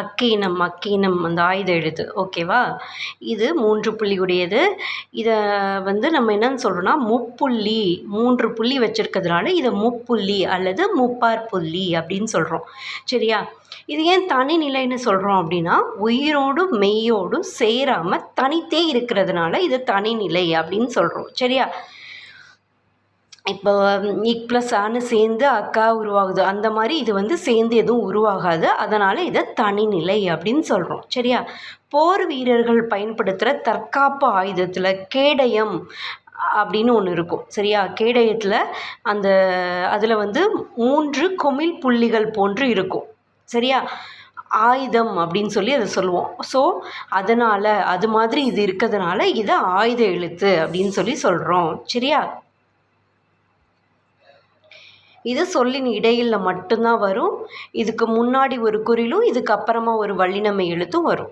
அக்கீனம் அக்கீனம் அந்த ஆயுத எழுத்து. ஓகேவா? இது 3 புள்ளி உடையது. இதை நம்ம என்னன்னு சொல்கிறோன்னா முப்புள்ளி 3 புள்ளி வச்சுருக்கிறதுனால இதை முப்புள்ளி அல்லது முப்பார் புள்ளி அப்படின்னு சொல்கிறோம். சரியா? இது ஏன் தனிநிலைன்னு சொல்கிறோம் அப்படின்னா உயிரோடும் மெய்யோடும் சேராமல் தனித்தே இருக்கிறதுனால இது தனிநிலை அப்படின்னு சொல்கிறோம். சரியா? இப்போ இக் ப்ளஸ் ஆன்னு சேர்ந்து அக்கா உருவாகுது, அந்த மாதிரி இது சேர்ந்து எதுவும் உருவாகாது. அதனால் இதை தனிநிலை அப்படின்னு சொல்கிறோம். சரியா? போர் வீரர்கள் பயன்படுத்துகிற தற்காப்பு ஆயுதத்தில் கேடயம் அப்படின்னு ஒன்று இருக்கும். சரியா? கேடயத்தில் அந்த அதில் 3 கொமிழ் புள்ளிகள் போன்று இருக்கும். சரியா? ஆயுதம் அப்படின்னு சொல்லி அதை சொல்லுவோம். ஸோ அதனால் அது மாதிரி இது இருக்கிறதுனால இதை ஆயுத எழுத்து அப்படின்னு சொல்லி சொல்கிறோம். சரியா? இது சொல்லின் இடையில் மட்டும்தான் வரும். இதுக்கு முன்னாடி ஒரு குறிலும் இதுக்கு அப்புறமா ஒரு வல்லினமை எழுத்தும் வரும்.